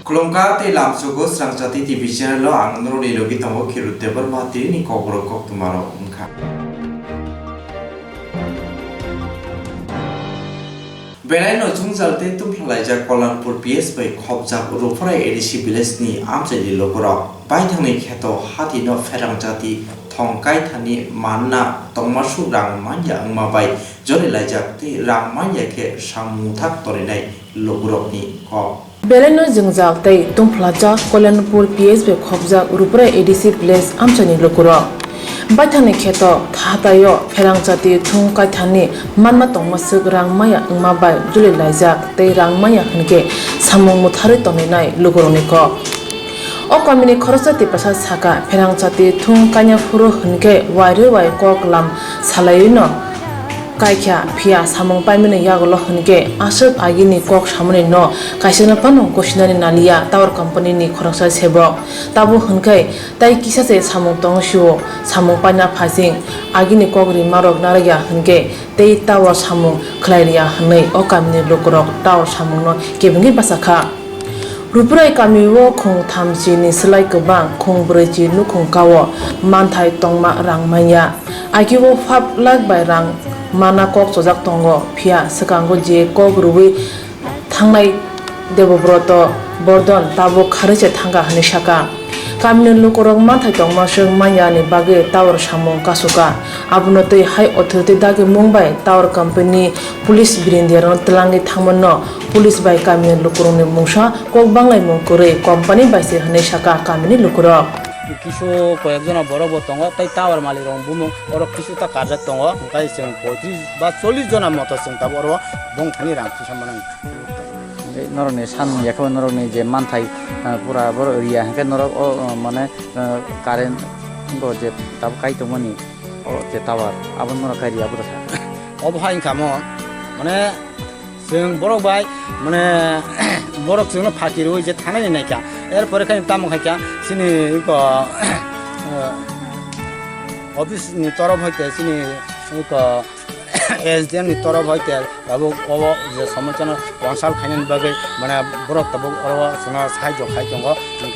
Kulongka te lamsugo srangchati TV channel lo angandro ni logi tongo khirutte bar mati ni kobro kok tumaro umkha. Benai no chungjalte tumphalaija Kolanpur PS bai khobjak rupharai ADC village ni amchali lokoro bai thangni kheto hati no pherangjati thongkai thani manna tongmasu rang manja angma bai jori laijak te rang manja ke samuthak torinai lokurok ni ko Beleno jungjak tei tungphalaja Kolanpur PS bai khobjak rupharai ADC village amchani lokoro Baithani kheto thatayo pherangjati thungkai thani manma tongmasuk rangmaya angmabai juli laijak tei rangmaya hingke samung muthari toninai lugoroni ko o kamini khorosati pasa saka pherangjati thungkanya phuru hingke waire wai koklam salaino kaikya phia samung paimene yagolo hingke asuk agini kok samune no kaisena pano koshinani nalia tower company ni khoroksa sebo tabu hingke tai kisase samung tongshu samung paina phasing agini kogri marok naragya hingke tei tower samung khlairia hanei o kamini lokorok tower samung no kebingi basakha Ruprai kamiwo khung thamchi ni slai kebang khung breji nu khung kawo manthai tongma rangmaya agiwo 5 lakh bai rang mana kok sojak tongo phia sekango je kok ruwi thangnai debobroto bordon tabo khareche thanga hani shaka kamne lukorok manthai tongma sung maya ni bage tower samung kasuka abunotei high authority dage mumbai tower company police birindiaron telangi thangmonno police bai kamne lukorong ni mungsa kok banglai mungkore company bai se hani shaka kamne lukorok কিছু কয়েকজন বড় বড় তঙ্গ তাই tower মালিক বুমুং ওর কিছুটা কাজের তঙ্গ তাই जों 35 বা 40 জনের মতো जों তা বড় বংখানি রাখছি সম্মান নরনে সান ইয়াখো নরনে যে মানথাই পুরা বড় এরিয়া হেকে নরক ও মানে কারেন্ট গো যে তাব কাইতমনি ও যে টাওয়ার আবন নরক এরিয়া বুঝা অবহাই কামো মানে जों বড় ভাই মানে বড় जोंनो ফাকির ওই যে থানানি নাইকা এরপরে খানি তাম খাইকা সিনি অফিস নি তরফ হইতে সিনি এসডিএম নি তরফ হইতে বাবু অব যে সমালোচনা কনসাল খাইনি বাগে মানে বড় তাবু অব जोंना সাহায্য খাই দङ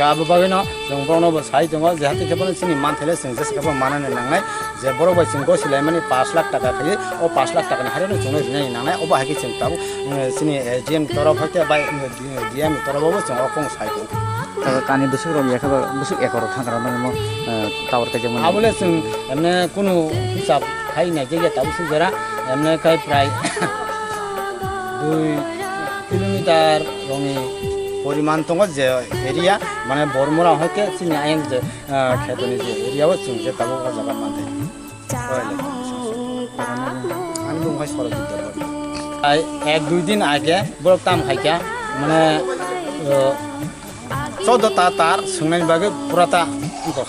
गाबो बागैनो जों बरनबो साइ दङ जाहाथे केबल सिनि मानथेले जों जेसेबां मानाने नांनाय जे बरो बाय जों गसिलाय माने 5 लाख टाका खायो ओ 5 लाख टाका हारेनो जोंनो रिनाय नांनाय अबा हागि जों ताबु सिनि एसडिएम तरफ हइते बाय डिएम तरफबो जों अखं साइ दङ कानि बुसुक रम याखा बुसुक एकर थांग्रा माने टावर के जमन आबले जों एमने कुनु हिसाब खाइ नाय जायगा ताबु सुजरा एमने खाइ प्राय 2 किलोमिटार रङि পরিমাণ দङ যে এরিয়া মানে বরমুরা হইতে চিনি আইন যে খেতনি যে এরিয়াও जों যে তাবো জায়গা মানতে আমি দংখাই সরক দিতে আই 1-2 দিন আগে বড় তাম খাইকা মানে 14 টা তার সোংনাই বাগে পুরাটা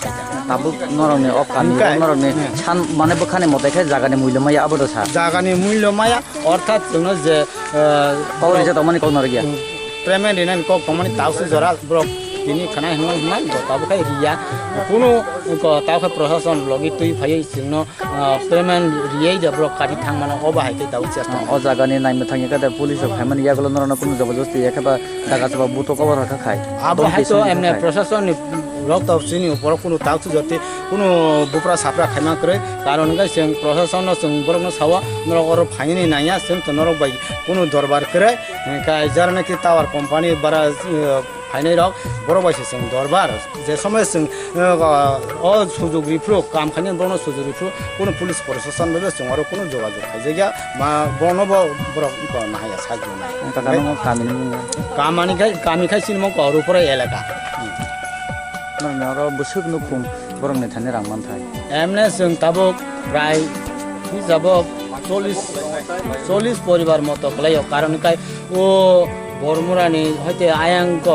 খাইকা তাবু নরনে অ কানি নরনে ছান মানে বখানে মতেখে জাগানি মূল্যমায়া আবদ সা জাগানি মূল্যমায়া অর্থাৎ जोंनो যে পাওয়ার যে তমানি কোন নরগিয়া पेमेंट इनन को कमनि ताउसु जरा ब्रो तिनी खाना हिमन हिमन ताबो खाय रिया कुनु को ताखा प्रशासन लगि तुइ फाय जोंनो पेमेंट रियै द ब्रो काटि थांमाना अबा हायते ताउ चेष्टा अ जागानि नायनो थाङि कादा पुलिस खायमान यागल नरना कुनु जबरदस्ती एखाबा दागा सबा बुतो कवर राखा खाय आबो हायतो एमने प्रशासन रक्त सिनि ऊपर कुनु ताउसु जति कुनु बुप्रा साप्रा खायमा करे कारण गाय जों प्रशासन जों बरनो सावा नरक अर फाइनि नाया जों त नरक बाय कुनु दरबार करे काय जारनाकि टावर कंपनी बारा फाइनै रक बरो बायसे जों दरबार जे समय जों अ सुजुगरिफ्रु काम खानि बरनो सुजुगरिफ्रु कुनु पुलिस प्रशासन बे जों आरो कुनु जोगाजोग खायजाया मा बरनबो बर नाया साजु नाय कामानि खाय कामि खाय सिनमो गरुपुरा एलाका नरनारो बुसुक नुखुम बरंनि थाने रांमान थाय एमने जों ताबो प्राय हिसाबो 40 परिवार मतो खलायो कारण काय ओ बरमुरानि हयते आयांग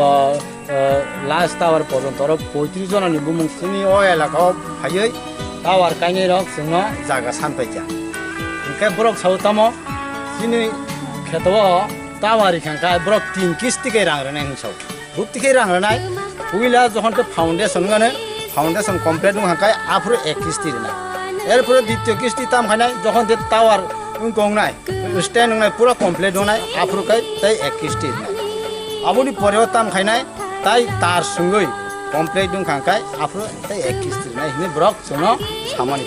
लास्ट टावर पर्यन्त 35 जननि बुमुं सिनि ओ एलाकाव फायै टावर कायनि रक जोंनो जागा सानपायजा ओंखाय ब्रक साउतामो सिनि खेतवा टावारि खांका ब्रक 3 किस्तिके रांरनाय हिसाब बुतिके रांरनाय हुइला जखन के फाउंडेशन गाने फाउंडेशन कमप्लीट हाकाय आफुर 1 किस्ति रनाय एरपर द्वितीय किस्ति ताम खानाय जखन दे टावर गंनाय स्टैंड गंनाय पूरा कमप्लीट होनाय आफुर काय तै 1 किस्ति रनाय आबुनि परेव ताम खानाय তাই তার সঙ্গে কমপ্লেট দং খাঙ্কাই আফ্রো তাই এক কিস্তি নাই হিনি ব্রক জন্য সামানি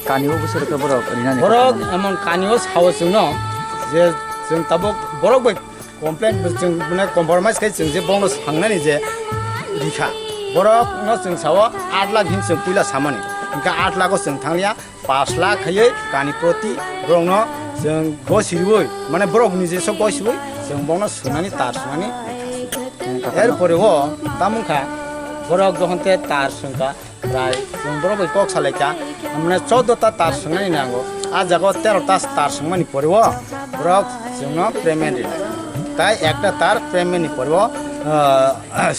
কানিও বছর বরক রিনানি বরক এমন কানিও সাহস জন্য যে जों ताबो बरक बै कमप्लेन जों माने कम्प्रोमाइज खाय जों जे बंनो सांनानि जे रिखा बरक न जों सावा 8 लाख हिन जों पुइला सामानि इनका 8 लाख जों थांलिया 5 लाख खायै कानि प्रति बरकनो जों गसिबै माने बरक निजे सब गसिबै जों बंनो सुनानि तार सुनानि एर परेव तामुखा बरक जहनते तार सुंका प्राय जों बरक बै कक सालायका माने 14 ता तार सुनानि नांगौ आ जागा 13 ता तार सुनानि परेव बरक जोंनो पेमेन्ट ताई एकटा तार पेमेन्ट नि परेव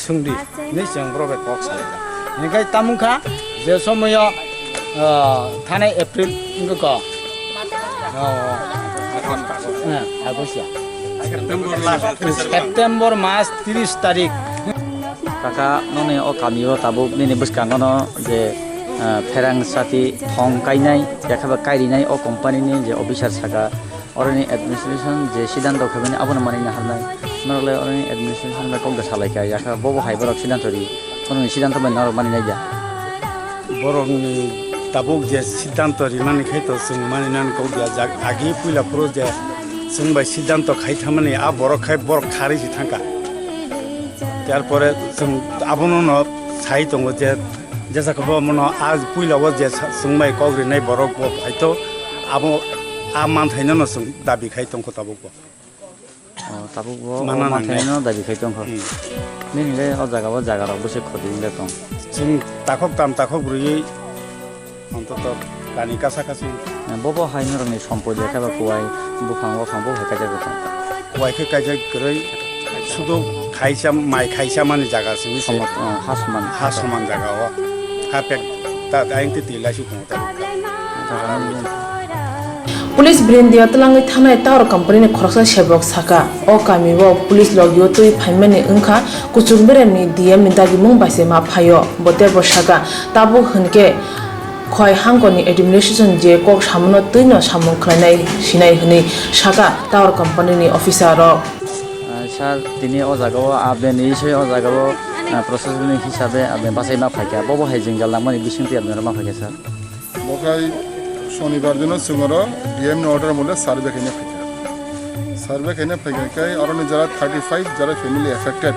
सुंदि नि जों बरक कक सालायका निखाय तामुखा जे समय थानाय एप्रिल इंगक आगस्टिया सेप्टेम्बर मास 30 तारिख काका नने ओ कामियो ताबुक निने बसकांगनो जे फेरां साथी थं काइनाय देखाबा काइरिनाय ओ कम्पानिनि जे अफिसार साका अरनि एडमिनिस्ट्रेशन जे सिद्धांत खाबनि आबोनो मानिनो हानाय नरले अरनि एडमिनिस्ट्रेशन बा कम सालायका याखा बबो हाइबरक सिद्धांतरि कोनो सिद्धांत बा नर मानिनाय जा बरकनि ताबुक जे सिद्धांत रिमानि खायतो जों मानिनानै कौ जा आगि पुइला प्रो जे जों बाय सिद्धांत खायथामानि आ बरक खाय बरक खारिसि थांका তারপরে আবনো ছাই দङ যে जेसाखौबो मनो आज पुइलाव जे सोंबाय कग्रिनाय बरक हयथ' आबो आ मानथायनो न सों दाबि खाय दंखौ ताबुक ताबुक मानथायनो दाबि खाय दंखौ निले अ जागाराव बसे खदिले दं जों ताखक रुयै अन्तत कानि कासाकासि बबो हायनो रनि सम्पदि खाबा कुवाय बुखांबो फांबो हायका जागो दं कुवायखौ कायजा गरै सुदो खायसा माइ खायसा माने जागासिनो हासमान जागाव हापेक ता आइंति तिलासि दं पुलिस ब्रिन्दिया तलांगै थानाय टावर कंपनी खरसा सेबक साका ओ कामिबो पुलिस लगियो तुइ फाइमानि ओंखा कुचुंबेरेनि डीएम दागि मुं बासे मा फायो बते बसाका ताबु हनके खय हांगनि एडमिनिस्ट्रेशन जे कक सामनो तुइनो सामु खलायनाय सिनाय हनि साका टावर कंपनी अफिसार सार दिनै अ जागाव आबेनि इसे अ जागाव प्रशासनिक हिसाबै आबे बासाय मा फायका बबो हाय जिंगाल लांमानि बिसिंति आबेन मा फायका सार बखाय शनिबार दिन सिंगर डीएम ऑर्डर मूल्य सर्वे खाने फैगै और जरा 35 जरा फैमिली एफेक्टेड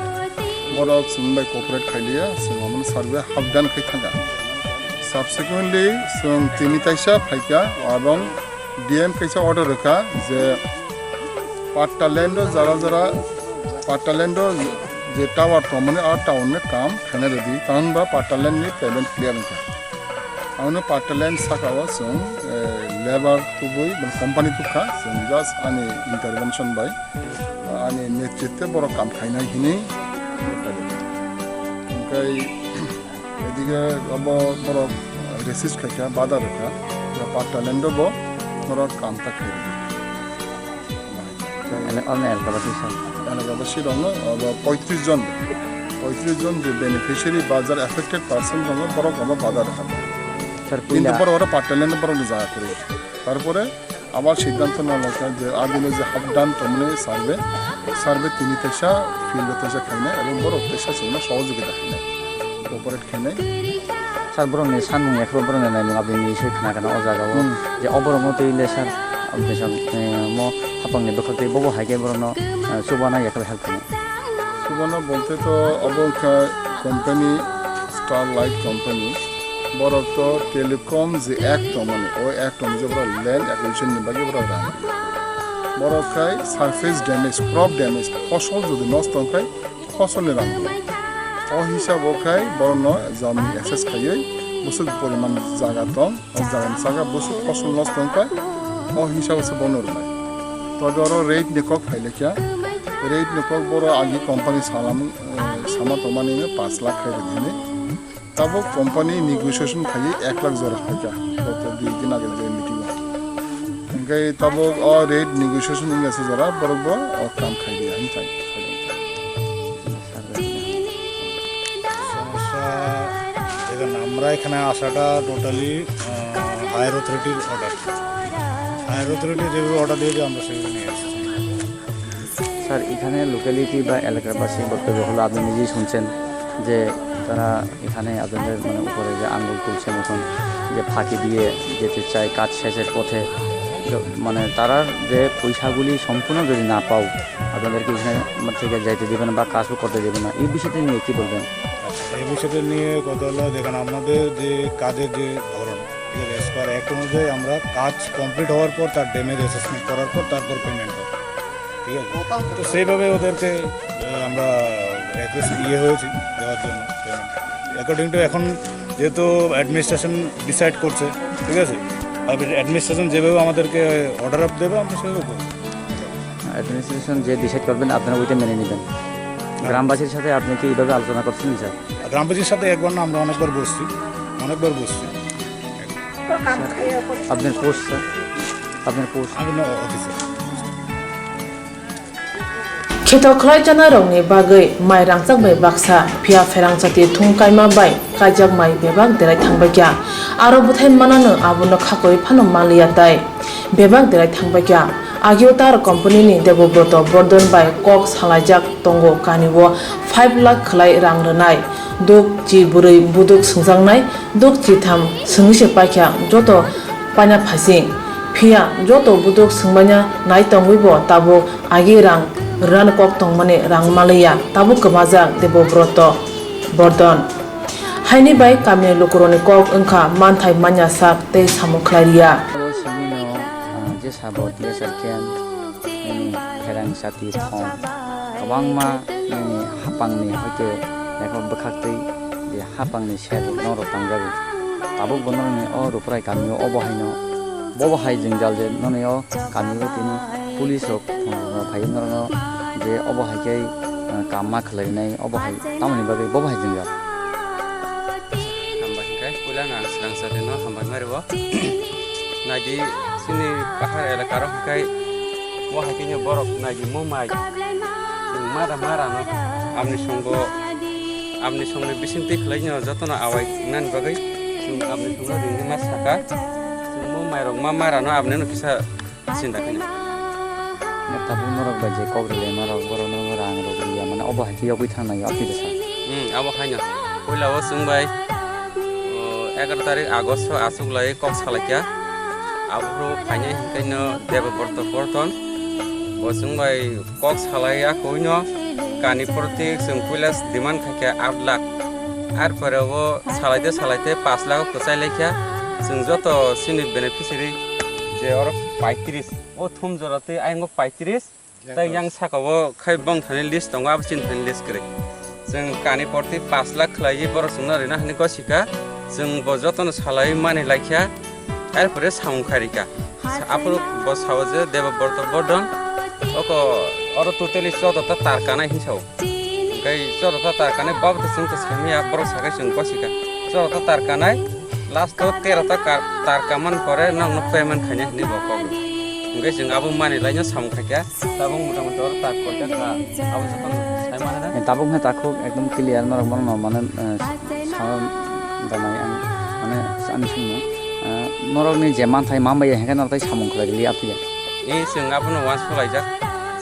बरक सिंबाय कोऑपरेट खालिया सिंगमन सर्वे हाफ डान खै थांगा सबसिक्वेंटली जों तिनि ताइसा फैका और डीएम कैसा ऑर्डर रखा जे पाटालैंड जरा पाटालैंड जे टावर तो माने आ टाउन में काम खाने रेडी कान बा पाटालैंड नि पेमेंट क्लियर नका आउनो पाटालैंड साकावा जों लेबर तुबुई कंपनी तुखा जों जास्ट आनि इंटरवेंशन बाय आनि नेतृत्व बर काम खायनाय हिनि ओमफ्राय एदिगे अब बर रेसिस्ट खायका बादा रखा पाटालैंड बो बर काम ता खाय अनलाइन कबासिसा अनगाबासि दङ अब 35 जन जे बेनिफिशियरी बाजार एफेक्टेड पर्सन दङ बर काम बादा रखा কিন্তু পর ওরা পাটালেন পর যা করে তারপরে আবার সিদ্ধান্ত নেওয়া যে আদিনে যে হাফ ডান তমনে সার্ভে তিনি তেসা ফিল্ড তেসা খাইনা এবং বড় তেসা ছিল সহযোগিতা খাইনা কোঅপারেট খাইনা सार बरंनि सानमुं एकबो बरंनि नाय आबेनि इसे खाना अ जागाव जे अबरंनो तैले सार बेसन म हापांनि बखते बबो हायके बरनो सुबाना एकबो हेल्प खाने सुबाना বলতে তো অবকা কোম্পানি স্টারলাইট কোম্পানি बरक तो टेलिकम जे एक्ट माने ओ एक्ट जे बरा लैंड एक्विजिशन नि बागे बरा रान बरक खाय सरफेस डैमेज क्रॉप डैमेज फसल যদি নষ্ট হয় ফসল রান ও হিসাব খায় বরন জমি এক্সেস খায় বসু পরিমাণ জায়গা তো জায়গা বসু ফসল নষ্ট হয় ও হিসাব আছে বনর নাই তো ধরো রেট নিকক ফাইলে কিয়া রেট নিকক বড় আগে কোম্পানি সামা তো মানে 5 লাখ খাই দিনে तब कंपनी नेगोशिएशन खाई 1 लाख जरा खाया गत 2 दिन आगे जे मीटिंग इनके तब और रेट नेगोशिएशन इंगे से जरा बरोबर और काम खाई दिया हम चाहिए সমস্যা এখানে আমরা এখানে আসাটা টোটালি হায়ার অথরিটির অর্ডার যে অর্ডার দিয়ে আমরা সেগুলো নিয়ে আসছি স্যার এখানে লোকালিটি বা এলাকাবাসীর বক্তব্য হলো আপনি নিজেই শুনছেন যে তারা এখানে আপনাদের মানে উপরে যে আঙ্গুল তুলছে মতন যে ফাঁকি দিয়ে যেতে চায় কাজ শেষের পথে মানে তারা যে পয়সাগুলি সম্পূর্ণ যদি না পাও আপনাদেরকে এখানে থেকে যাইতে দেবে না বা কাজও করতে দেবে না এই বিষয়টি নিয়ে কী বলবেন? এই বিষয়টা নিয়ে কথা হলো দেখেন আমাদের যে কাজের যে ধরন এসপার অ্যাক্ট অনুযায়ী আমরা কাজ কমপ্লিট হওয়ার পর তার ড্যামেজ অ্যাসেসমেন্ট করার পর তারপর পেমেন্ট হয়, ঠিক আছে? তো সেইভাবে ওদেরকে আমরা হয়েছি দেওয়ার জন্য পেমেন্ট অ্যাকর্ডিং টু এখন যেহেতু অ্যাডমিনিস্ট্রেশন ডিসাইড করছে, ঠিক আছে? অ্যাডমিনিস্ট্রেশন যেভাবে আমাদেরকে অর্ডার আপ দেবে আমরা সেভাবে করবো। অ্যাডমিনিস্ট্রেশন যে ডিসাইড করবেন আপনারা ওইটা মেনে নেবেন। গ্রামবাসীর সাথে আপনি কি এইভাবে আলোচনা করছেন স্যার? গ্রামবাসীর সাথে একবার না আমরা অনেকবার বসছি। আপনার পোস্ট স্যার, আপনার পোস্ট? আমি officer. Kheto khlai chana rong ni bagai mai rangchak bai baksa phia ferang chati thung kaima bai kajak mai bebak derai thangbai kya aro buthai manano abuno khakoi phano malia tai bebak derai thangbai kya agio tar company ni Debobroto Bordon bai kok salajak tongo kaniwo 5 lakh khlai rang renai duk ji burui buduk sungjangnai duk ji tham sungse paikya joto panya phasing phia joto buduk sungbanya nai tongwibo tabo agi rang ran kok tongmani rang malaya tabu kemajak Debobroto Bordon haini bai kami lokoroni kok engkha manthai manya sak tei samukhlaria Simino je sabot ye sarkian ini herang sati thong kabang ma ini hapang ni hoite ekon bekhakti je hapang ni sel noro tangjabi tabu bonor ni o ruprai kamio obohaino bobohai jingjal je noneo kamio tini police হোক ভাই যে অবহাইকে কামা খালাইনাই অবহাই তামনি বাগে ববহাই জিঙ্গা হামবাহিকাই পুলা না আসলাং সাথে ন হামবাই মারব নাগি সিনি পাহাড় এলাকার হকাই বহাইকে বরফ নাগি মোমাই মারা মারা ন আমনি সঙ্গে বিসিন্তি খালাইন যতনা আওয়াই নান বাগে আমনি সঙ্গে রিনি মা সাকা মোমাই রং মা মারা ন আমনে ন কিসা চিন্তা খাই tabu norok ba je kogrele norok boro norok rang rogriya mane obahai ki yogui thang nai api desa obahai na poila o sungbai 11 tarik Agust asuglai kok salakya abro khaine hinkaino Debobroto Bordon o sungbai kok salaya koino kani protik sung pulas demand khakya 8 lakh ar pore o salaite 5 lakh kosai lekya sung joto sini beneficiary je or 35 o thum jorate aingo 35 tai yang sakao khai bong thani list tonga ab chin thani list kre jeng kani porti 5 lakh khlai bor sungna rena hani ko sika jeng bo joton salai mane laikya ar pore saung kharika apro bo sawaje Debobroto Bordon oko oro totally jodota tarkana hinsau gai jodota tarkana babta sung to samia bor sakai sung ko sika jodota tarkana last to 13 ta tarkaman pore nang payment khane ni bo ko ngai jeng abo mani laino sam khakya tabung motamoti or tak korja ka abo joton sai mane na tabung ha takho ekdom clear norok bono mane sam damai ang mane ani sungno norok ni je manthai mambai henge nortai samung khlai api e jeng abo no once laijak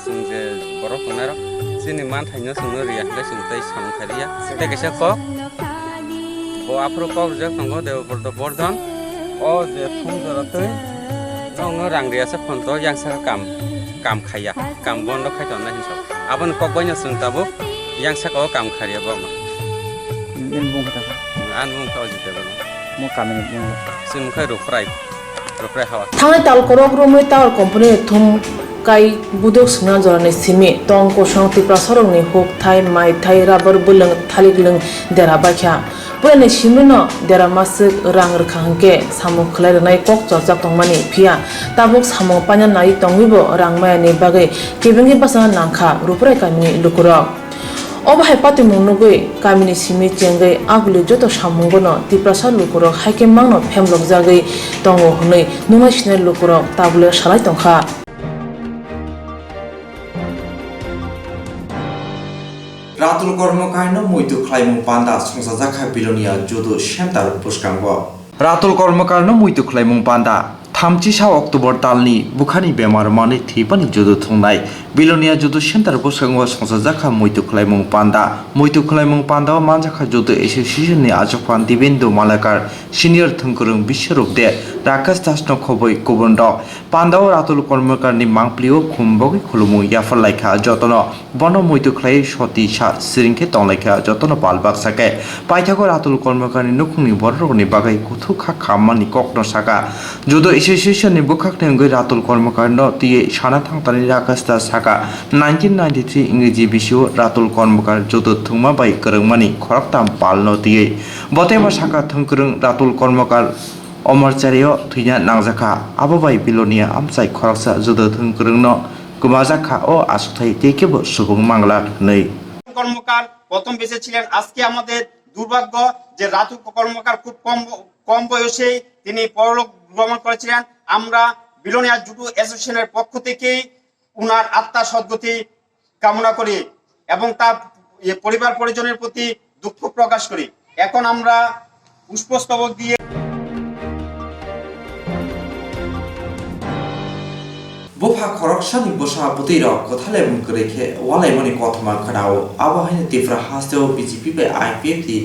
jeng je borok tonaro sini manthai no sungno riya ngai jeng tai sam khariya te kesa ko bo apro ko je tongo Debobroto Bordon o je thum jorate nong rang ria sa phonto yang sa kam khaya kam bondo khai ton na hiso abon kok bonya sung tabu yang sa ko kam kharia ba ma nen bung kata an bung ka jite ba mo kamini bung sung khai ro fry hawa thangai tal korok romoi tower company thum kai budok suna jorane simi tong ko song tipra sorong ni hok thai mai thai rubber bulang thalik lung dera bakya purane simno dera masuk rang rkhangke samung khlai nai kok chojak tongmani phia tabuk samung panya nai tongwibo rangmaya ni bagai kebengi basa nangkha ruprai kamini lukuro obahai pati munugui kamini simi chengai aguli joto samungono tiprasar lukuro haike mangno phemlok jagai tongo hunai numai sine lukuro tabule salai tongkha Ratul Kormokaino Muitu Klaimung Panda Sungsajaka Bilonia Judo Shentar Pushkango Ratul Kormokaino Muitu Klaimung Panda थामजिसा October दाननि बुखानि बेमार मानि थैबानि जुदु थंनाय बिलनिया जुदु centre बसंग संसाजाखा मैतु खलायमुं पान्दा मानजाखा जुदु एसोसिएशननि आजफान दिबेन्दु Malakar senior थंकुरुं बिश्वरूप दे राकेश दासनो खबै गुबुन the पान्दाव Ratul कर्मकारनि मांप्लिओ खुमबगि खुलुमु याफलायखा जतन बन मैतु खलाय सती सा सिरिंखे तंलायखा जतन बालबाग साके पाइथागो रातुल कर्मकारनि नुखुंनि बररनि बागै कुथुखा खामानि कक्न साका जुदु एसोसिएशननि बुखाखनेंगै रातुल कर्मकारनो तिये साना थांतानि राकेश दास साका 1993 इंग्रेजी बिसु रातुल कर्मकार जुदु थुंमा बाय करंमानि खरकताम पालनो तिये बतेमा साका थंकुरुं रातुल कर्मकार अमरचार्य थैना नांजाखा आबाबाय बिलनिया आमसाय खरकसा जुदु थंकुरुंनो गुमाजाखा ও आसुथाय तेकेबो सुबुं मांगला नै কর্মকার প্রথম বেঁচে ছিলেন। আজকে আমাদের দুর্ভাগ্য যে রাতুল কর্মকার খুব কম বয়সেই তিনি পরলোক গমন করেছিলেন। আমরা বিলোনিয়া জুডো অ্যাসোসিয়েশনের পক্ষ থেকেই উনার আত্মার সদ্গতি কামনা করি এবং তার পরিবার পরিজনের প্রতি দুঃখ প্রকাশ করি। এখন আমরা পুষ্পস্তবক দিয়ে बोफा खरकसानि बोसा बुतैरक कथाले मुकरेखे वालायमनि कथमा खनाव आबहायनि तिफ्रा हास्तेव बीजेपी बे आईपीएफ दि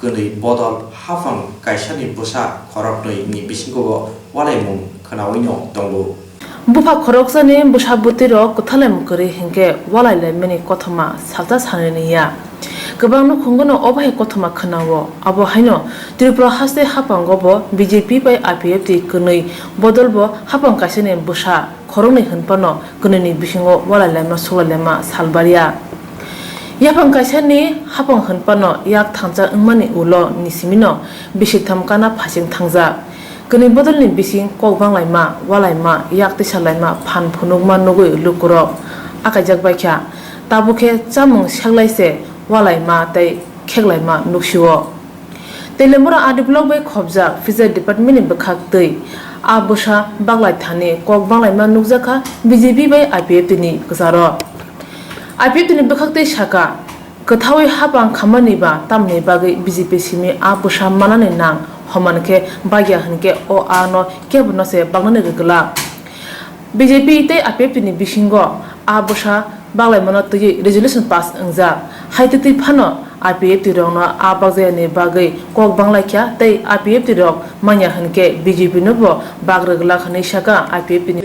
गनै बदल हाफां कायसानि बोसा खरकनै नि बिसिंगो वालायमुं खनावैनो दंबो बुफा खरकसानि बोसा बुतैरक कथाले मुकरे हिंके वालायलायमनि कथमा सालता सानैनिया गोबांनो खुंगनो अबाय कथमा खनावो आबहायनो त्रिपुरा हास्ते हाफांगबो बीजेपी बे आईपीएफ दि गनै बदलबो हाफां कायसानि बोसा खरंनै होनपानो गनैनि बिसिङाव वालायलायमा सलायलायमा सालबारिया याफां कायसानि हाफां होनपानो याक थांजा उमानि उलो निसिमिनो बिसिथाम काना फासिं थांजा गनै बदलनि बिसिं ककबांलायमा वालायमा याक तिसालायमा फान फुनुगमा नगै लुकुरो आकायजाक बायख्या ताबुखे चामुं सागलायसे वालायमा तै खेगलायमा नुसिओ तेलेमुरा आदिब्लक बै खबजा फिजार डिपार्टमेन्टनि बखाक दै आ बोसा बागलाय थाने कक बांलायमा नुकजाखा बीजेपी बै आईपीएफ नि गजारो आईपीएफ नि बखाकते साका कथावै हाबां खामानिबा तामने बागै बीजेपी सिमी आ बोसा मानाने नां हमानके बाग्या हनके ओ आ न केबनो से बांगने गगला बीजेपी ते आईपीएफ नि बिसिंगो आ बोसा बागलायमानो तयै रेजोल्यूशन पास अंजा हाइतेति फानो आईपीएफ तिरंगनो आ बागजायनि बागै कक बांलायख्या तै आईपीएफ तिरंग मान्या हनके बीजेपी नबो बागरगला खनै साका आईपीएफ नि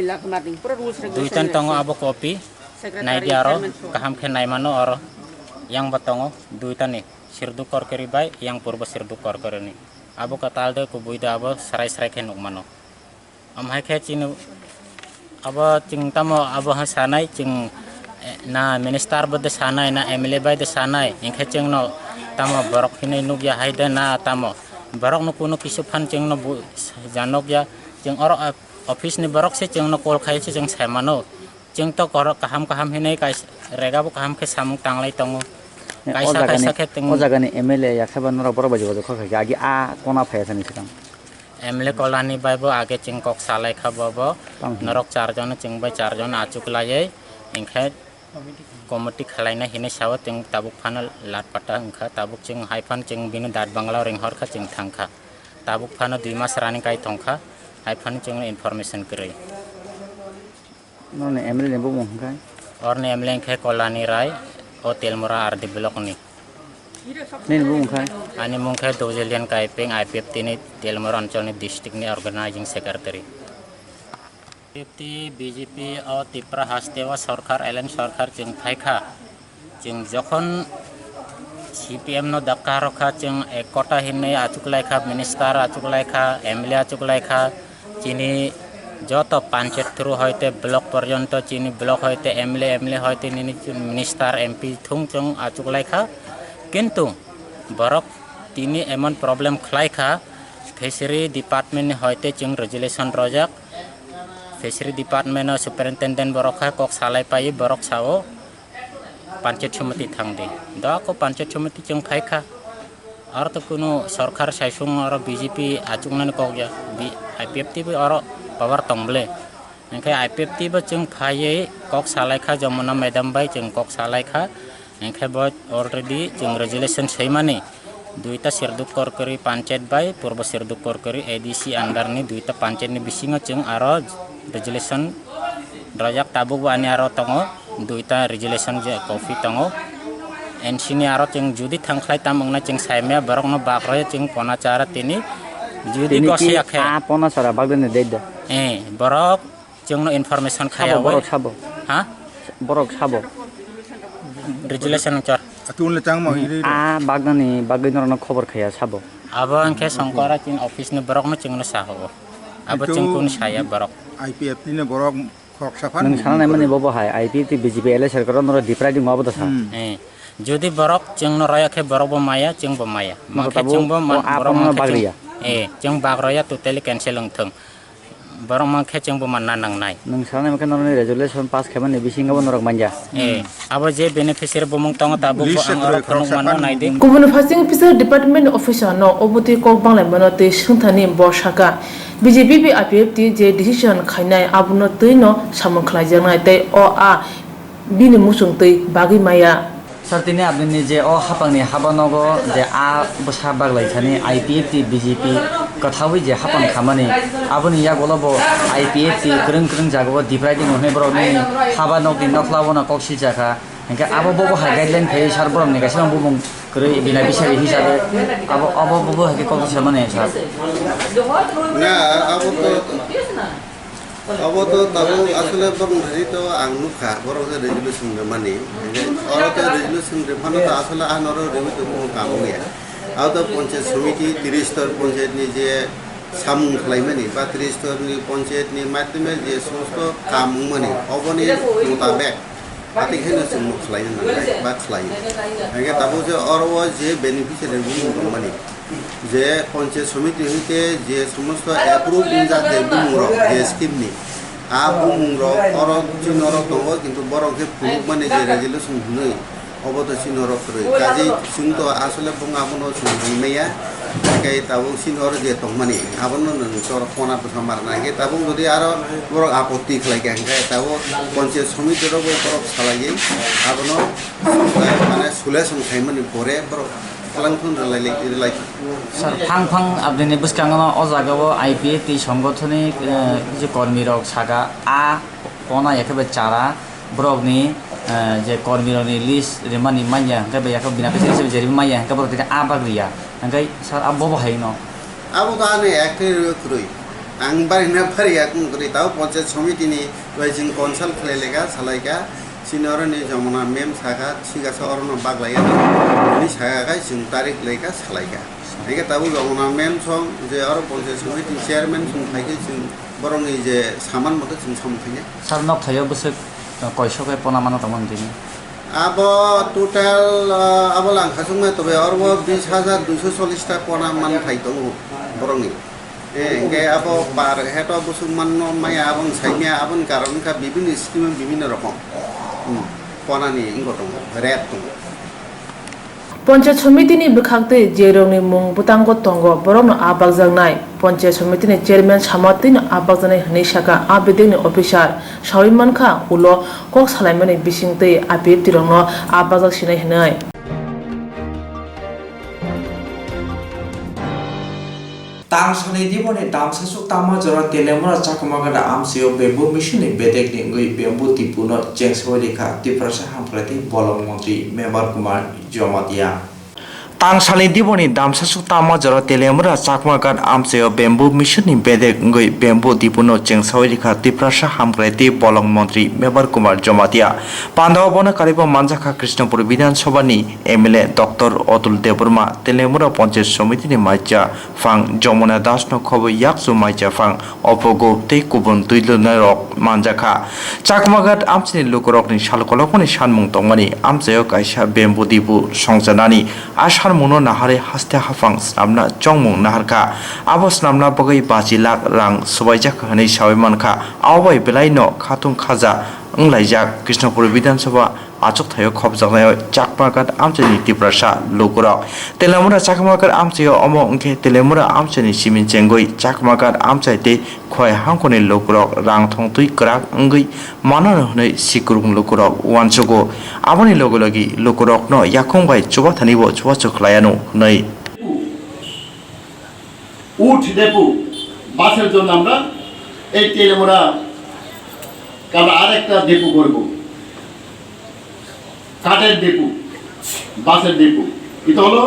दुइटान तंगो आबो कॉपी नाइदि आरो काहाम खे नाइमानो आरो yang batongo दुइटानि सिरदु करकरि बाय yang पूर्व सिरदु करकरिनि आबो कताल दे को बुइदा आबो सराय सराय खे नुकमानो आमहाय खे चिन आबो चिंतामो आबो हा सानाय चिं ना मिनिस्टार बदे सानाय ना एमएलए बाय दे सानाय इंखे चिंगनो तामो बरक हिनै नुगया हायदे ना तामो बरक नु कोनो किसु फान चिंगनो जानोगया चिंग और ऑफिस नि बरक से चिंगनो कॉल खाय से चिंग सायमानो चिंग तो कर काहाम हिनै काय रेगाबो काहाम खे सामु तांगलाय तंगो कायसा खे तिंग ओ जागानि एमएलए या खबा नरा बर बाजो बाजो खखा आगे आ कोना फायसानि सिगां एमएलए कलानि बायबो आगे चिंग कक सालाय खाबो नरक 4 जन चिंग बाय 4 जन आचुकलायै इंखे कमिटी खलायना हिनै साव तिंग ताबुक फाना लाटपाटा अंखा ताबुक चिंग हाइफान चिंग बिनु दाद बांगला रिंहर खा चिंग थांखा ताबुक फाना 2 मास रानि काय थंखा हाइफान चिंग इनफॉरमेशन करै नने एमएलए नेबो मोहंखाय और ने एमएलए खे कलानि राय ओ तेलमुरा आरदी ब्लॉकनि नेबो मोहंखाय अनि मुंखे दोजेलियन काइपिंग आईपीएफ तिनि तेलमुरा अंचलनि डिस्ट्रिक्टनि ऑर्गेनाइजिंग सेक्रेटरी बीजेपी और त्रिपुरा हास्तेवा सरकार एलन सरकार चिंग फाइखा चिंग जखन सीपीएम नो दक्का रखा चिंग एकटा हिनै आचुकलायखा मिनिस्टार आचुकलायखा एमएलए आचुकलायखा चिनी যত पंचायत थ्रू হইতে ব্লক পর্যন্ত চিনি ব্লক হইতে এমএলএ হইতে মিনিস্টার এমপি থুং চং আচুকলাইখা কিন্তু বরক তিনি এমন প্রবলেম খলাইখা ফিশারি ডিপার্টমেন্ট হইতে চিং রেজুলেশন রজাক ফিশারি ডিপার্টমেন্ট সুপারিনটেন্ডেন্ট বরখা কক সালাই পাই বরক সাও पंचायत समिति थांदे दा को पंचायत समिति चिंग फाइखा और तो कोनो सरकार साइसुंग और बीजेपी आचुंगनान कगया आईपीएफ टी और पावर तंबले एंखे आईपीएफ टी चिंग फाये कक सालायखा जमुना मैडम बाय चिंग कक सालायखा एंखे बहुत ऑलरेडी चिंग रेजुलेशन सैमानी 2টা Sirduk Korkori Panchet by Purba Sirduk Korkori edisi andar ni 2টা panchet ni bisingo jeung aro resolution rajak tabuk wa ani aro tongo 2টা resolution je kopi tongo ensini aro jeung judi thangklai tamangna jeung saimya barokno bakroy jeung ponacara tini judi kosi akhe a pona sara bagdene deida borok jeung no information khaya borok sabo ha borok sabo resolution chor a bagdani bagdinor khobor khaya sabo abo angke songkora chin office ni borok no jeung no saho abo jeung kun saya borok IPF ni borok khok safa nang sana mani bobo hai IPT BJP ele sarkar nor diprading mabada sa যদি borok jeung no roya ke borok bo maya jeung bo maya maka jeung bo borok no bagriya jeung bagroya totally cancel lengtheng borok mangke jeung bo mananang nai nang sana maka nor resolution pass khaban ni bisinga bo norok manja abo je beneficiary bo mung tong ta bo ang aro khonong mano nai de Kubun Fasting Officer Department Officer no obuti kok bangla manote sungthani boshaka BJP IPF ti je decision khainai abuno tuino samung khlajang nai te o a bini musung tei bagi maya sartini abni je o hapangni habanogo je a bosha baglai thani IPF BJP kathawi je hapang khamani abuni ya golobo IPF krung jago diprading hone boroni habanog din nokhlawo na koksil jaka engke abo bobo ha guideline phei sar borong ni gasang bubung kre bina bisari hisabe abo bobo ha ke koksil mane sar na abo to tahu asle borong dhari to ang nukha borong se resolution de mani oro to resolution de phano to asle anoro rebu to mo kam ya au to panchayat samiti 30 stor panchayat ni je samung khlaimani ba 30 stor ni panchayat ni madhyame je somosto kam mani oboni mutabek atik hena sumu khlain na ba khlain age tabu je oro je beneficiary bu mani যে পঞ্চায়েত সমিতি হইতে যে সমস্ত approve ইনজাতে বুমুর যে scheme নি আ বুমুর or চিনর দङ কিন্তু বরকে prove মানে যে রেজুলেশন হই অবত চিনর করে কাজে চিন্ত আসলে বং আপন সুনমেয়া কাই তাবো চিনর যে দङ মানে আপন নসর কোনা পছমার নাগে তাবো যদি আর বড় আপত্তি খাইকে হাঙ্গাই তাবো পঞ্চায়েত সমিতির বড় সালাইয়ে আপন মানে সুলেশন খাইমানি পরে বড় sar phang abdini buskangano o jagao IPF সংগঠনে যে কর্মী রক সাগা আ পনা একেবারে চারা ব্রগনি যে কর্মী রনি লিস্ট রেমানি মাইয়া একেবারে একেবারে বিনা পেছে হিসেবে জেরি মাইয়া একেবারে থেকে আ বাগরিয়া এঙ্গাই স্যার আবো বাহাইনো আবো তানে একটি রুই আং বারিনা ফারিয়া কোন করি তাও পঞ্চায়েত সমিতিনি ওয়াইজিং কনসাল্ট খাইলেগা সালাইকা सिनरनि जमुना मेम साखा सिगासा अरन बागलाया नि साखा जों तारिख लेखा सालायगा एके ताबु जमुना मेम सं जे अर पंचायत समिति चेयरमैन सं थाइके जों बरंनि जे सामान मते जों समथाइया सार नक थायो बसे कयसके पना मानो तमन दिनि अब टोटाल अब लांखासुमे तबे अरब 20240 टा पना मान थाइ दङ बरंनि एके अब पार हेट बसुमान माया आबन साइमिया आबन कारण का विभिन्न स्कीम विभिन्न रकम पनानि इंगतम रेट दङ পঞ্চায়েত সমিতিনি বখাকতে জেরংনি মুং বুতাঙ্গ তঙ্গ বরং আবাগজাংনাই পঞ্চায়েত সমিতিনি চেয়ারম্যান সামাতিন আবাগজানাই হনি শাখা আবেদিনি অফিসার সাউরিমানখা উলো কক সালাইমানি বিসিংতে আপিএফ তিরংন আবাগজাক সিনাই হনাই tang sani dibone dam sasuk tama jora telemura chakmagada amsio bembu mishini bedek ningui bembu tipuno jengswalika tiprasa hamprati bolong mantri member kumar jomatia tang sani dibone dam sasuk tama jora telemura chakmagan amsio bembu mishini bedek ngui bembu tipuno jengswalika tiprasa hamprati bolong mantri member kumar jomatia pandawabona karibo manjaka krishnapur bidhan sobhani MLA Dr. Atul Deburma telemura panchayat samiti ni maija phang Jomuna Das no khobo yaksu maija phang opogo tei kubun tuiluna rok manjaka chakmagat amchini lukorok ni salkolokoni sanmung tongmani amchayo kaisa bembu dibu songjanani ashar muno nahare haste hafang snamna chongmung naharka abo snamna bagai 5 lakh rang subaijak hani sawimankha awbai belai no khatung khaja laijak Krishnapur Bidhansabha achuk thayo khobjaknayo chakmagat amchani tiprasa lukorok telemura chakmagat amchayo omo ungke telemura amchani simin chengoi chakmagat amchaite khoi hangkoni lukorok rang thongtui krak ungui manano hnei sikurung lukorok wanchogo aboni logologi lukorok no yakongbai chuba thanibo chuba chuklayanu nei উট ডেপু বাসের জন্য আমরা এই তেলেমোড়া আমরা আরেকটা ডেপু করব, কাঠের ডেপু, বাসের ডেপু। এটা হলো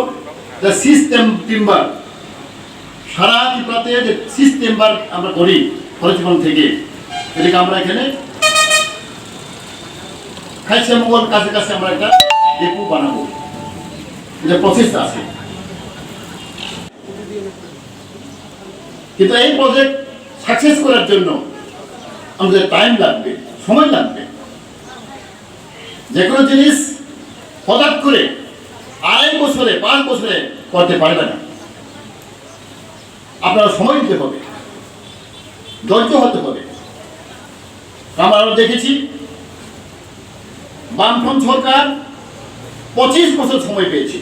যে সিস্টেম টিম্বার, সারা ত্রিপুরাতে যে সিস্টেম বার আমরা করি হরিজবন থেকে, এটাকে আমরা এখানে খাইছে মোগল কাছে কাছে আমরা একটা ডেপু বানাবো, যে প্রসেস আছে। কিন্তু এই প্রজেক্ট সাকসেস করার জন্য আমাদের টাইম লাগবে, সময় লাগবে। যে কোনো জিনিস হঠাৎ করে 2.5 বছরে 5 বছরে করতে পারবে না, আপনারা সময় দিতে হবে, ধৈর্য হতে হবে। আমরা দেখেছি বামফ্রন্ট সরকার 25 বছর সময় পেয়েছে,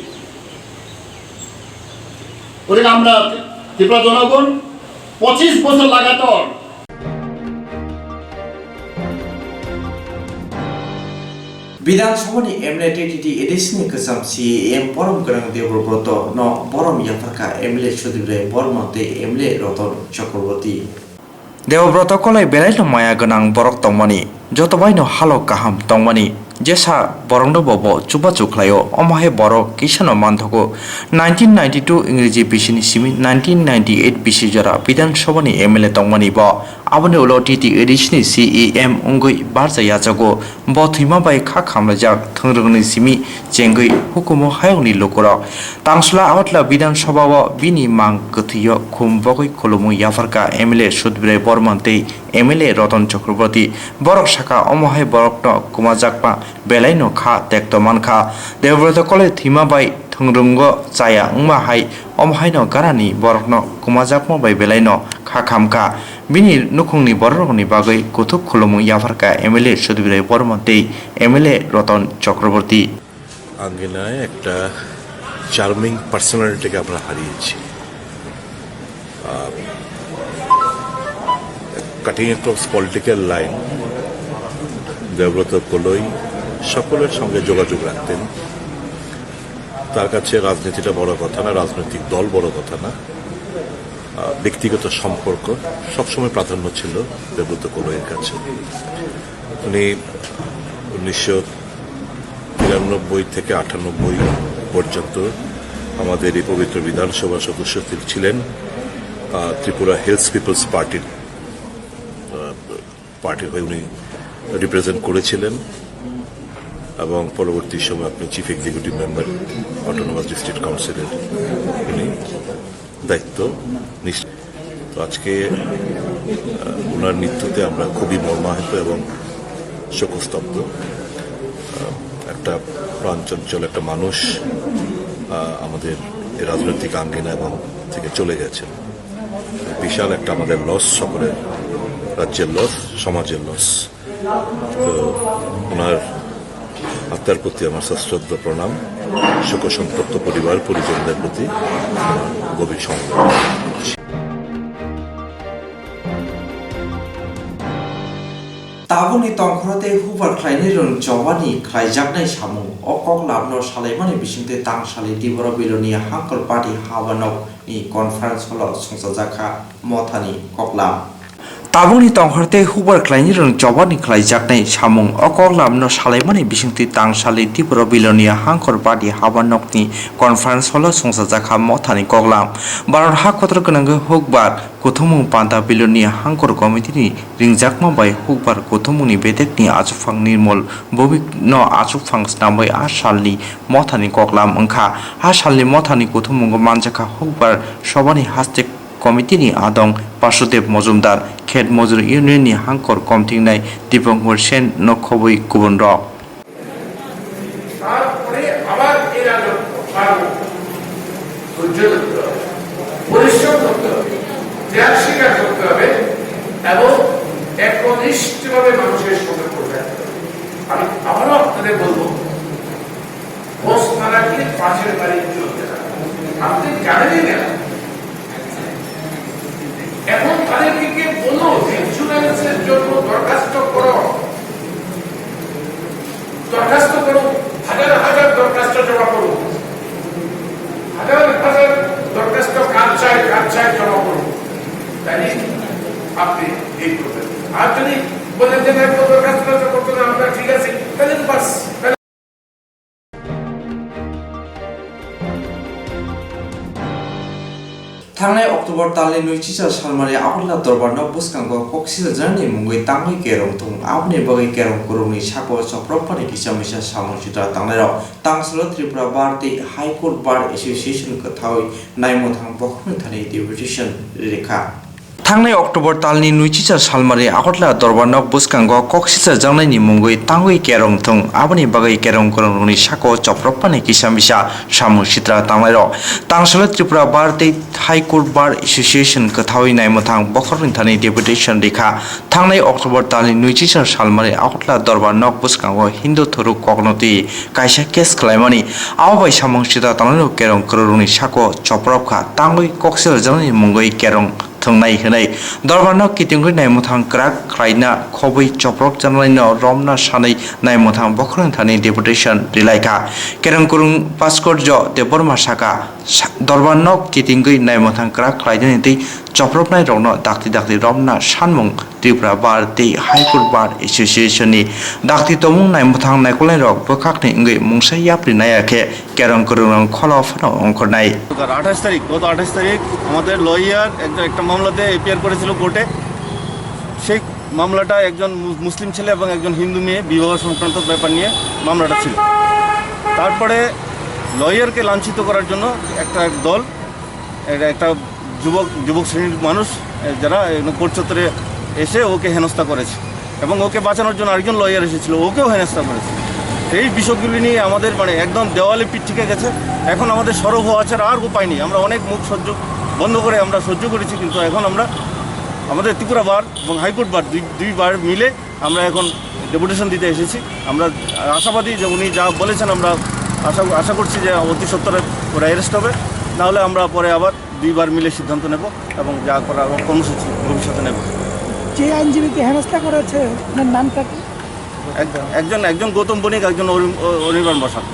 ওটা আমরা ত্রিপুরা জনগণ 25 বছর লাগাতার। বিধানসভাनि एमएलए टीटी एडिशनल कसम सीएम परम गरं देवब्रत न बरम याफरका एमएलए सुदिब्रे बरमते एमएलए रतन चक्रवर्ती देवब्रत कलाई बेलायनो माया गनां बरक तंगमानि जतबायनो हालो काहाम तंगमानि जेसा बरंदो बबो चुबा चुख्लायो अमाहे बरो किसानो मानथको 1992 इंग्रेजी बिसिनि सिमि 1998 बिसि जरा विधानसभानि एमएलए तंगमानि ब आबने उलो टीटी एडिशनल सीएम उंगै बारजा याजगो ब थैमा बाय खा खामलाजाक थंरगनि सिमि जेंगै हुकुमो हायंनि लोकरा तांसला आवतला विधानसभा व बिनि मांग गथियो खुमबगै खुलुमु याफरका एमएलए सुदब्रे बर्मन्ते एमएलए रतन चक्रवर्ती बरक शाखा अमहाय बरक कुमाजाकपा बेलायनो खा तेक्तो मानखा देवव्रत कले थीमा बाय थंरुंग चाया उमा हाय अमहायनो गारानि बरकनो कुमाजाकमा बाय बेलायनो खा खामका बिनि नुखुंनि बरकनि बागै कुथुक खुलुमु याफरका एमएलए सुदब्रे बर्मन्ते एमएलए रतन चक्रवर्ती আঙ্গিনায় একটা চার্মিং পার্সোনালিটিকে আমরা হারিয়েছি। Cutting across political line Debabrata কলই সকলের সঙ্গে যোগাযোগ রাখতেন। তার কাছে রাজনীতিটা বড় কথা না, রাজনৈতিক দল বড় কথা না, ব্যক্তিগত সম্পর্ক সবসময় প্রাধান্য ছিল দেবব্রত কলইয়ের কাছে। উনি 1993 থেকে 98 পর্যন্ত আমাদের এই পবিত্র বিধানসভা সদস্য ছিলেন। ত্রিপুরা হিলস পিপলস পার্টির হয়ে উনি রিপ্রেজেন্ট করেছিলেন এবং পরবর্তী সময় আপনি chief executive member autonomous district কাউন্সিলের উনি দায়িত্ব নিশ্চিত। তো আজকে ওনার মৃত্যুতে আমরা খুবই মর্মাহত এবং শোকস্তব্ধ। একটা প্রাণচঞ্চল একটা মানুষ আমাদের এই রাজনৈতিক আঙ্গিনা এবং থেকে চলে গেছেন। বিশাল একটা আমাদের লস, সকলের রাজ্যের লস, সমাজের লস। তো ওনার আত্মার প্রতি আমার সশ্রদ্ধ প্রণাম, শোকসন্তপ্ত পরিবার পরিজনদের প্রতি গভীর সমবেদনা। ताबुनि तंखरते हुबर ख्लायनिरन जवानी ख्लायजाकनाय सामु अकक लाबनो सालायमानि बिसिंते तांसालि दिबर बिलोनि हांकल पार्टी हाबानकनि कनफारेन्स हल संसाजाखा मथानि ककलाम ताबुनि तंखरते हुबर ख्लायनिरन जवानी ख्लायजाकनाय सामु अकक लाबनो सालायमानि बिसिंते तांसालि दिबर बिलोनि हांकल पार्टी हाबानकनि कनफारेन्स हल संसाजाखा मथानि ककलाम भारत हाकतर गोनां हुकबार Kuthumung Panta Bilonia Hankor Committee Ringjakma by Hukbar Kuthumuni Bedekni Achufang Nirmol Bobik no Achufang Snamboy Ashalni Motani Koklam Unka Ashalni Motani Kuthumung Manjaka Hukbar Shobani Hastek Committee Adong Pasudev Mozumdar Ked Mozur Unioni Hankor Comting Nai Dipong Sen no Kobui Kubunro ত্যাগ স্বীকার করতে হবে এবং একনিষ্ঠভাবে মানুষের সঙ্গে করতে হবে। আমি আবারও আপনাদের বলবো, বস তারা কি পাশের বাড়ি চলতে থাকে, আপনি জানেনই না। এখন তাদেরকে বলো ইন্স্যুরেন্সের জন্য দরখাস্ত করো, হাজার হাজার দরখাস্ত জমা করো, হাজার হাজার দরখাস্ত কাজ চাই জমা করো। আর যদি বলে যে না কাজ করতে না আমরা ঠিক আছে তাহলে তো বাস। थांनाय अक्ट'बर दाननि 20 सालमारि आगरला दरबारनाव बुसखांगो कक्सिजा जानि मुंगै तांगै केरं थं आबनि बगै केरं कुरुंनि साको सप्रपनि किसामिसा सामसिता तांनायाव तांसल त्रिपुरा भारती हाई कोर्ट बार एसोसिएशन कथावै नायमथां बखनो थानाय डेपुटेशन रेखा थांनाय अक्ट'बर दाननि 20 सालमारि आगरला दरबारनाव बुसखांगो कक्सिजा जानायनि मुंगै तांगै केरं थं आबनि बगै केरं कुरुंनि साको सप्रपनि किसामिसा सामसिता तांनायाव तांसल त्रिपुरा भारती हाई कोर्ट बार एसोसिएशन कथावै नायमथां बखरनि थानाय डेपुटेशन रेखा थांनाय अक्ट'बर दाननि 20 सालमारि आगरला दरबारनाव बुसखांगो हिन्दु थुरु कगनति कायसा केस खालामनानै आबाय सामसिता तांनायाव केरं कुरुंनि साको सप्रपखा तांगै कक्सिजा जानायनि मुंगै केरं थंनाय होनाय दरबारनाव कितिंगै नायमथां क्राक ख्राइना खबै चप्रक जानायनो रमना सानै नायमथां बखरनि थानाय डेपुटेशन रिलायखा केरंकुरुं पास्कर्ज देबरमा साका दरबारनाव कितिंगै नायमथां क्राक ख्राइनानै दै चप्रपनाय रौनो दाक्ति दाक्ति रमना सानमुं त्रिपुरा भारती हाई कोर्ट बार एसोसिएशननि दाक्ति तमुं नायमथां नायखलनाय रक बखाखनि इंगै मुंसाइ याप्रि नायाखे केरंकुरुं खलफानो अंकरनाय 28 তারিখ গত 28 তারিখ আমাদের লয়ার একটা মামলাতে এপিআর করেছিল কোর্টে। সেই মামলাটা একজন মুসলিম ছেলে এবং একজন হিন্দু মেয়ে বিবাহ সংক্রান্ত ব্যাপার নিয়ে মামলাটা ছিল। তারপরে লয়ারকে লাঞ্ছিত করার জন্য একটা দল একটা যুবক শ্রেণীর মানুষ যারা কোর্ট চত্বরে এসে ওকে হেনস্থা করেছে এবং ওকে বাঁচানোর জন্য আরেকজন লয়ার এসেছিল, ওকেও হেনস্থা করেছে। এই বিষয়গুলি নিয়ে আমাদের একদম দেওয়ালে পিঠ থেকে গেছে। এখন আমাদের সরব হওয়া ছাড়া আর উপায় নেই। আমরা অনেক মুখ বন্ধ করে আমরা সহ্য করেছি, কিন্তু এখন আমরা আমাদের ত্রিপুরা বার এবং হাইকোর্ট বার দুই বার মিলে আমরা এখন ডেপুটেশন দিতে এসেছি। আমরা আশাবাদী যে উনি যা বলেছেন আমরা আশা করছি যে অতি সত্বরে ওরা অ্যারেস্ট হবে, নাহলে আমরা পরে আবার দুইবার মিলে সিদ্ধান্ত নেব এবং যা করার কর্মসূচি ভবিষ্যতে নেব। যে আইনজীবীকে হেনস্থা করেছে আপনার নামটা কি? একজন গৌতম বণিক, একজন অনির্বাণ বসাক।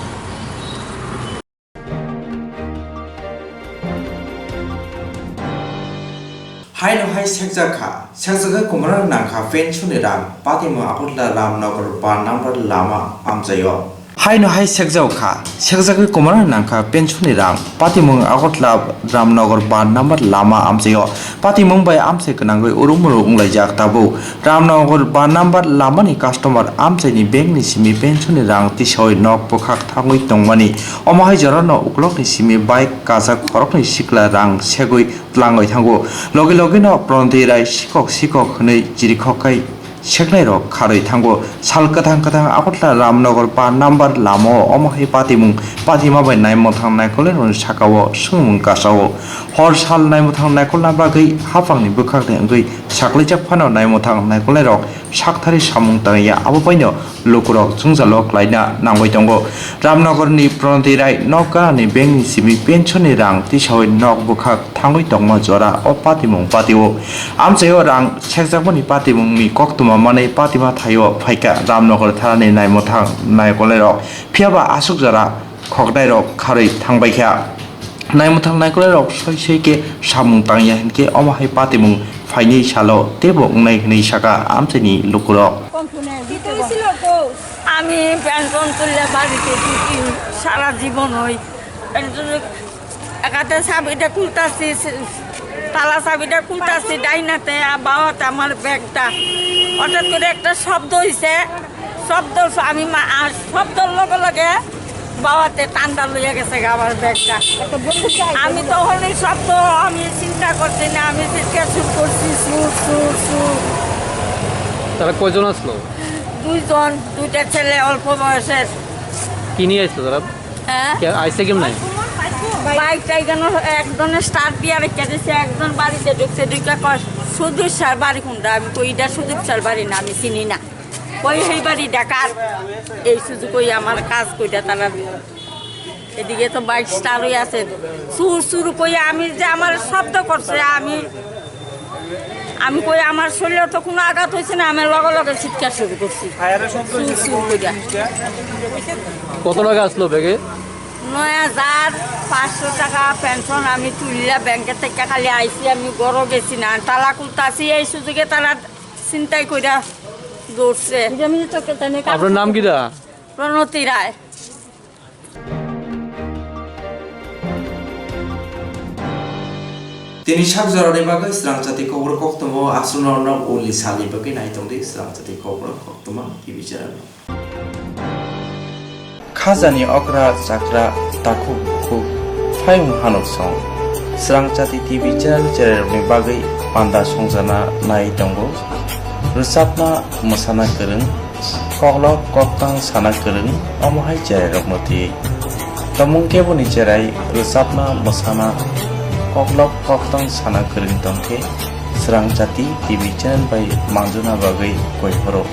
हायनो हाय सेक्जाखा कुमार नाखा पेन्शननि रां पातिमा आगरला रामनगर बा नम्बर लामा आमजायो हायनो हाय सेक्जाखा कुमार नाखा पेन्शननि रां पातिमुं आगरला रामनगर बा नम्बर लामा आमजायो पातिमुं बाय आमसे गोनाङै उरुमुरु उंलायजाक ताबु रामनगर बा नम्बर लामानि कास्टमार आमसाइनि बेंकनि सिमि पेन्शननि रां तिसय नक बखाक थाङै दंमानि अमाहाय जरानो उक्लकनि सिमि बाइक काजाक खरकनि सिक्ला रां सेगै लाङै थांगो लगे लगेनो प्रन्तिराय सिकक हनै जिरिखकाय सेकनाय रक खारै थांगो साल कथां आगरला रामनगर बा नम्बर लामो अमाहाय पातिमुं पातिमा बाय नायमथां नायखले रन साकाव सुमुं गासाव हर साल नायमथां नायखलना बागै हाफांनि बोखाखनि अंगै साख्लैजाक फानो नायमथां नायखले रक साकथारि सामुं तांया आबोबायनो लुकुरक जुंजालक लायना नांबाय दंगो रामनगरनि प्रन्तिराय नगानि बेंकनि सिबि पेन्शननि रां तिसय नक बोखाक थाङै दंमा जरा अ पातिमुं पातिओ आमसायो रां सेकजाकनि पातिमुंनि कक्तुमा माने पातिमा थायो फाइका रामनगर थारानि नायमथां नायखले रक फियाबा आसुक जरा खगदाय रक खारै थांबायखा नायमथां नायखले रक सयसैके सामुं तांया हिनके अमाहाय पातिमुं फाइनि सालो तेबो उंनाय हनै साका आमसाइनि लुकुरक আমি পেনশন তুললে বাড়িতে থাকি সারা জীবন হই পেনশন একাতে চাবিটা খুলতাছি তালা চাবিটা খুলতাছি ডাইনাতে বাবাতে আমার ব্যাগটা হঠাৎ করে একটা শব্দ হয়েছে শব্দ আমি শব্দর লগে লগে বাবাতে টান্ডা লইয়া গেছে আমার ব্যাগটা আমি তখন এই শব্দ আমি চিন্তা করছি না আমি শুট করছি সুর তারা কয়জন আসলো? দুইজন, দুইটা ছেলে অল্প বয়সের। কি নিয়ে আসলো তারা? হ্যাঁ আইসে কেমন নাই? বাইকটা এখানে একজনের স্টার্ট দিয়ে রেখে দিয়েছে, একজন বাড়িতে ঢুকছে ঢুকে সুদূর সার বাড়ি কোনটা আমি কই এটা সুদূর সার বাড়ি না আমি চিনি না কই সেই বাড়ি ডাকার এই সুযোগ কই আমার কাজ কইটা তারা এদিকে তো বাইক স্টার্ট হয়ে আছে সুর কই আমি যে আমার শব্দ করছে আমি কই আমার শরীরে তো কোনো আঘাত হয়েছে না, আমি লগে লগে চিৎকার শুরু করছি। কত টাকা আসলো ব্যাগে? ৯,৫০০ টাকা পেনশন আমি তুলিয়া ব্যাংকের থেকে খালি আইসি, আমি গড় গেছি না তালা খুলতাছি এই সুযোগে তারা চিন্তাই কইরা দৌড়ছে। আপনার নাম কিটা? প্রণতি রায়। তিনি সাকজরনি বাগै স্রাংজাতি खबर कक्तमो आसुनरन उलि सालि बागै नायतंदि स्रांजाति खबर कक्तमा टिभि চ্যানেल खाजानि अग्रा जाग्रा ताखु खु फायं हानक सं स्रांजाति टिभि চ্যানেलनि बागै पान्दा संजाना नायतंगो रोजाबना मोसाना गोरों कग्लब कक्तां साना गोरों अमहाय जेरायरकमति तमुं केबोनि जेराय रोजाबना मोसाना कग्लब कक्तां साना गोरों दंथे स्रांजाति टिभि চ্যানেल बाय मांजुना बागै गयहरो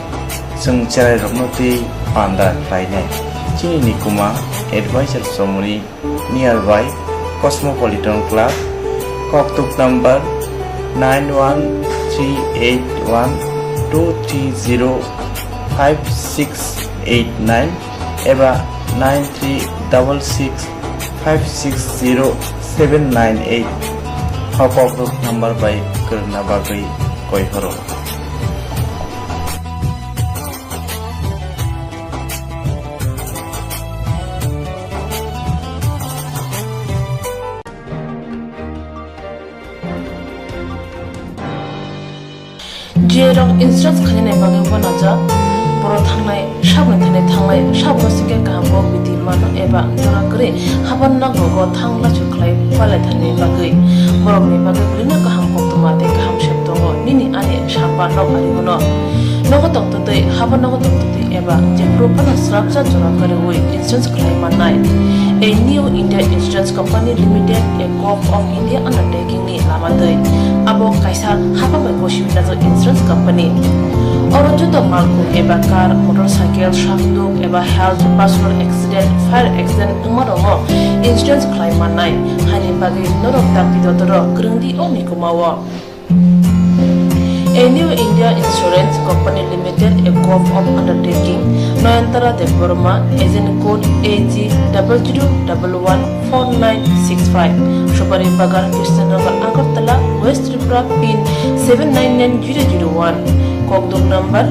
जों जेरायरकमति पान्दा रायनाय चिनि निकुमा एडवाइजर समनि नियर बाय कस्मोपॉलिटन क्लब कक्तुब नंबर 913812305689 एबा 9366560798 हकग्रुप नंबर बाय करना बागै गयहरो जेरक इंस्ट्रक्ट खाने बागे बनाजा बर थांनाय साबन सिंगे गामो बिदि मान एबा जरा करे हाबन न गगो थांला चुखलाय पाले थाने बागे बरकनि बागे बुलिना गाहाम कक्तमाते गाहाम शेप्तंगो निनि आने साबा न आरिमनो नगो तक्तते हाबन नगो तक्तते एबा जे प्रोपना स्राबजा जरा करे वे इंस्ट्रक्ट खाय माननाय A new India Insurance Company Limited, a co-op of India undertaking ni lamadai. Abo kaisa haba bai goshibina jo insurance company. Oro juto malku eba car, motorcycle, shafduk eba health, personal accident, fire accident umarongo insurance claim manai. Hani bagi norok takti dotoro grungdi oni kumawo. A new India Insurance Company Limited, a co-op of undertaking, Noyantara de Burma, agent code AG00114965, Shobari Bagar, Krishnagar, Agartala, West Tripura, PIN 799001, Kogdok number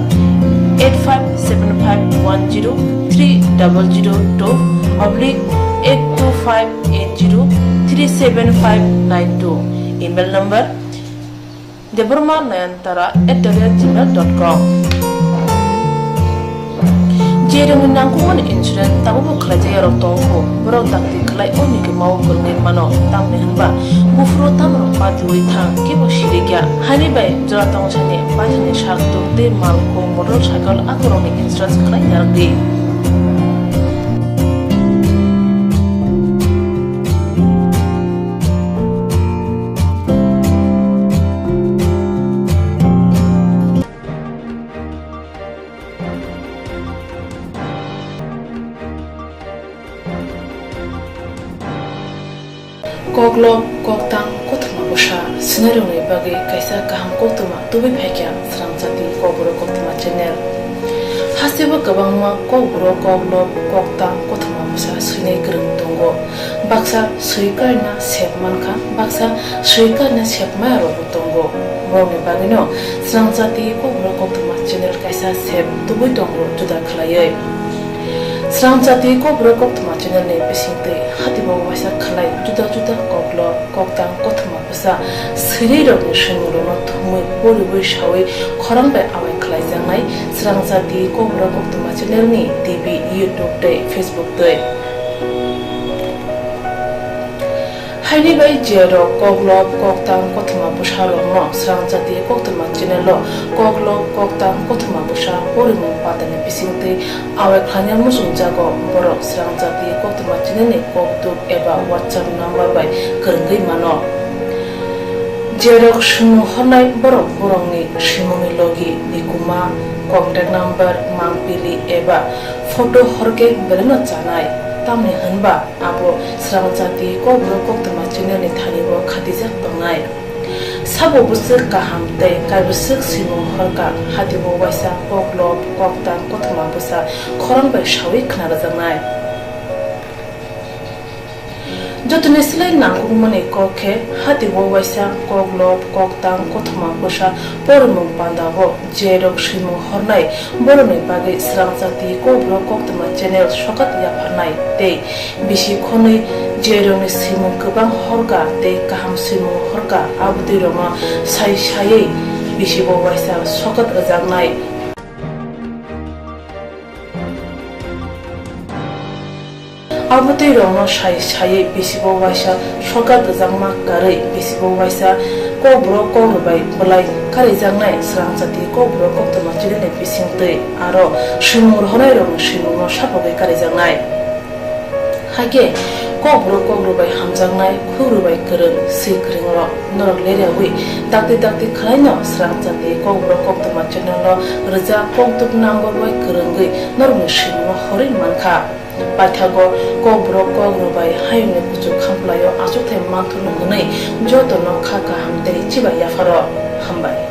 857510/825803759 email number deburmanayantara@gmail.com Jerung nangkuman insurance tabu kerja yarok tongko berok takti kelai oni ke mau kernet mano tam nehanba bufro tam rompa diwi thang kibo shirikya hani bai jora tong chane bajane shak tukte malko motorcycle akoroni insurance kelai yardi Koglom koktang kotma bosha sinarone bagi kaisa kaham kotma tubi phekya sramjati kobro kotma channel hasiba kabangma kobro koglom koktang kotma bosha sinai krung tongo baksa suikarna sepmanka baksa suikarna sepmaro tongo mone bagino sramjati kobro kotma channel kaisa sep tubi tongo juda khlaye Sramjati kobro koktma channel ne pisingte hatibo wasa khlai juda juda koklo koktang kotma basa siriro ni shingro no thumui poribai shawi khorangbai awai khlai jangai Sramjati kobro koktma channel ni TV YouTube te Facebook te Haini bai jero koglo koktang kotma bushalo no Sramjati koktma channel lo koglo koktang kotma busha porimu patane pisingte awai khanya musung jago borok Sramjati koktma channel ni koktuk eba WhatsApp number bai kerenggai mano jerok shunu honai borok borongni shimoni logi nikuma contact number mangpili eba photo horke beleno chanai tamni hanba abo Sramjati kobro koktma channel ni thanibo khatijak tongnai sabo busuk kaham tei kaibusuk simung horka hatibo waisa koklo koktang kotma busa khorang bai shawi khna janai Jotune silai nangkukmani kokhe hati bo waisa koglop koktang kothoma bosa pormung pandabo jerok shimung hornai boroni bagai srangjati kobro koktoma channel sokat yaphanai tei bisi khonui jeroni simung kubang horga tei kaham simung horga abdi roma sai sai bisi bo waisa sokat ajangnai Abutui rongno sai bisibo waisa sokat jangma karai bisibo waisa kobro korubai bolai kari jangnai srangjati kobro koktoma chilene bisingtei aro shimur honai rong shimurno sapogai kari jangnai hage kobro korubai hamjangnai khurubai kereng sikringro norok lerewi dakti khalaino srangjati kobro koktoma chilene reja koktuk number bai kerengai norok shimurno horin mankha Pathago kobro kogrobai hayne kuchu khamplayo asukthai manthunu gunai joto no khaka hamte chiba yafaro hambai